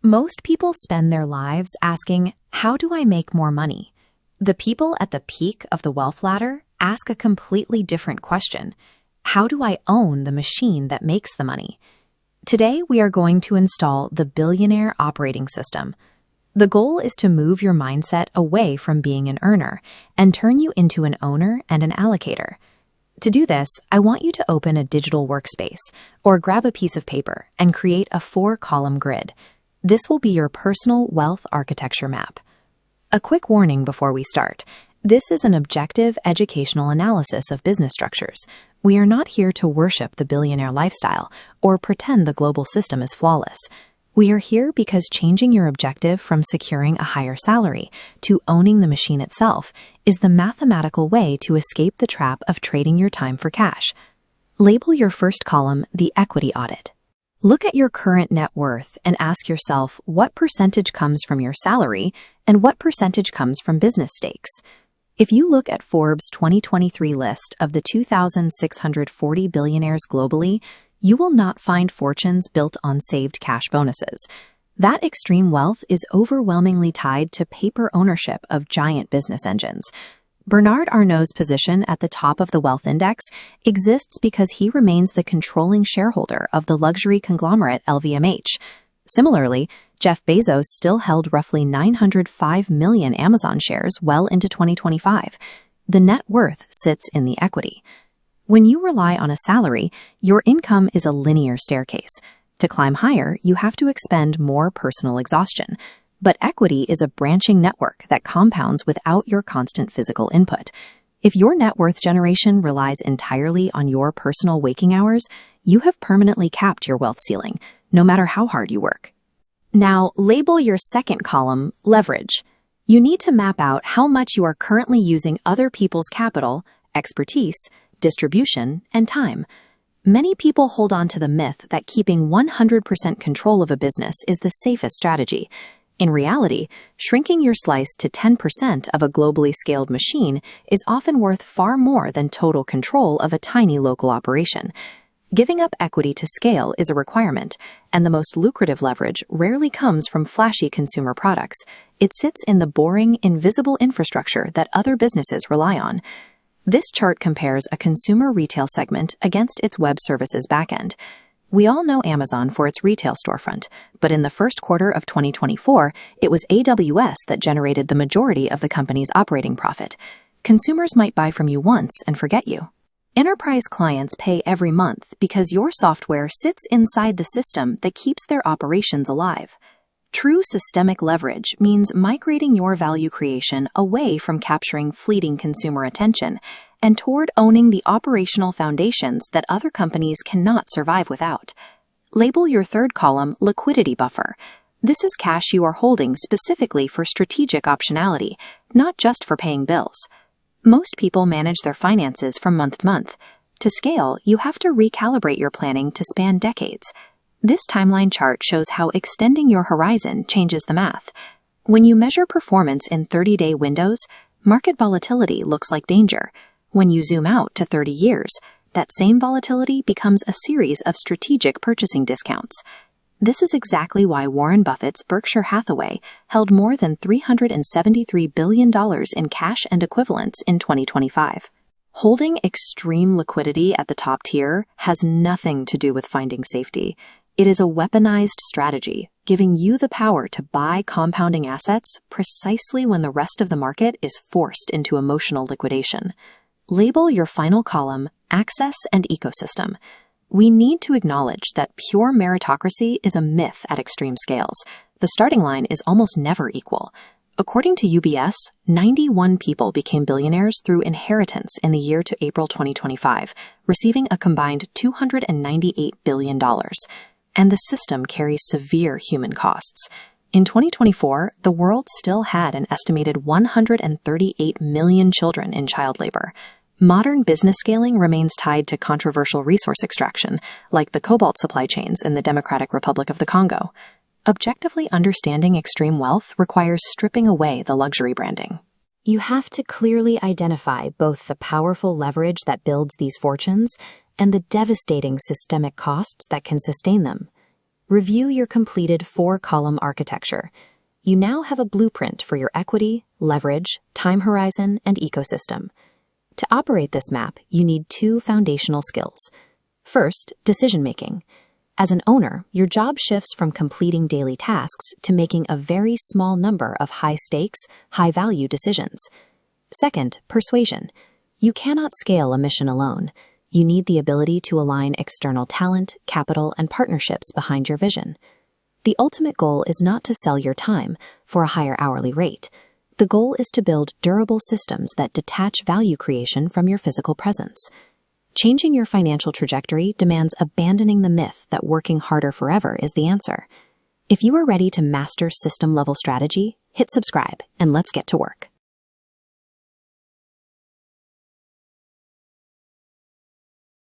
Most people spend their lives asking, how do I make more money? The people at the peak of the wealth ladder ask a completely different question. How do I own the machine that makes the money? Today, we are going to install the Billionaire operating system. The goal is to move your mindset away from being an earner and turn you into an owner and an allocator. To do this, I want you to open a digital workspace or grab a piece of paper and create a 4-column grid. This will be your personal wealth architecture map. A quick warning before we start. This is an objective educational analysis of business structures. We are not here to worship the billionaire lifestyle or pretend the global system is flawless. We are here because changing your objective from securing a higher salary to owning the machine itself is the mathematical way to escape the trap of trading your time for cash. Label your first column the equity audit. Look at your current net worth and ask yourself what percentage comes from your salary and what percentage comes from business stakes. If you look at Forbes' 2023 list of the 2,640 billionaires globally, you will not find fortunes built on saved cash bonuses. That extreme wealth is overwhelmingly tied to paper ownership of giant business engines. Bernard Arnault's position at the top of the wealth index exists because he remains the controlling shareholder of the luxury conglomerate LVMH. Similarly, Jeff Bezos still held roughly 905 million Amazon shares well into 2025. The net worth sits in the equity. When you rely on a salary, your income is a linear staircase. To climb higher, you have to expend more personal exhaustion. But equity is a branching network that compounds without your constant physical input. If your net worth generation relies entirely on your personal waking hours, you have permanently capped your wealth ceiling, no matter how hard you work. Now, label your second column leverage. You need to map out how much you are currently using other people's capital, expertise, distribution, and time. Many people hold on to the myth that keeping 100% control of a business is the safest strategy. In reality, shrinking your slice to 10% of a globally scaled machine is often worth far more than total control of a tiny local operation. Giving up equity to scale is a requirement, and the most lucrative leverage rarely comes from flashy consumer products. It sits in the boring, invisible infrastructure that other businesses rely on. This chart compares a consumer retail segment against its web services backend. We all know Amazon for its retail storefront, but in the first quarter of 2024, it was AWS that generated the majority of the company's operating profit. Consumers might buy from you once and forget you. Enterprise clients pay every month because your software sits inside the system that keeps their operations alive. True systemic leverage means migrating your value creation away from capturing fleeting consumer attention and toward owning the operational foundations that other companies cannot survive without. Label your third column liquidity buffer. This is cash you are holding specifically for strategic optionality, not just for paying bills. Most people manage their finances from month to month. To scale, you have to recalibrate your planning to span decades. This timeline chart shows how extending your horizon changes the math. When you measure performance in 30-day windows, market volatility looks like danger. When you zoom out to 30 years, that same volatility becomes a series of strategic purchasing discounts. This is exactly why Warren Buffett's Berkshire Hathaway held more than $373 billion in cash and equivalents in 2025. Holding extreme liquidity at the top tier has nothing to do with finding safety. It is a weaponized strategy, giving you the power to buy compounding assets precisely when the rest of the market is forced into emotional liquidation. Label your final column access and ecosystem. We need to acknowledge that pure meritocracy is a myth at extreme scales. The starting line is almost never equal. According to UBS, 91 people became billionaires through inheritance in the year to April 2025, receiving a combined $298 billion. And the system carries severe human costs. In 2024, the world still had an estimated 138 million children in child labor. Modern business scaling remains tied to controversial resource extraction, like the cobalt supply chains in the Democratic Republic of the Congo. Objectively understanding extreme wealth requires stripping away the luxury branding. You have to clearly identify both the powerful leverage that builds these fortunes and the devastating systemic costs that can sustain them. Review your completed 4-column architecture. You now have a blueprint for your equity, leverage, time horizon, and ecosystem. To operate this map, you need 2 foundational skills. First, decision-making. As an owner, your job shifts from completing daily tasks to making a very small number of high-stakes, high-value decisions. Second, persuasion. You cannot scale a mission alone. You need the ability to align external talent, capital, and partnerships behind your vision. The ultimate goal is not to sell your time for a higher hourly rate. The goal is to build durable systems that detach value creation from your physical presence. Changing your financial trajectory demands abandoning the myth that working harder forever is the answer. If you are ready to master system-level strategy, hit subscribe and let's get to work.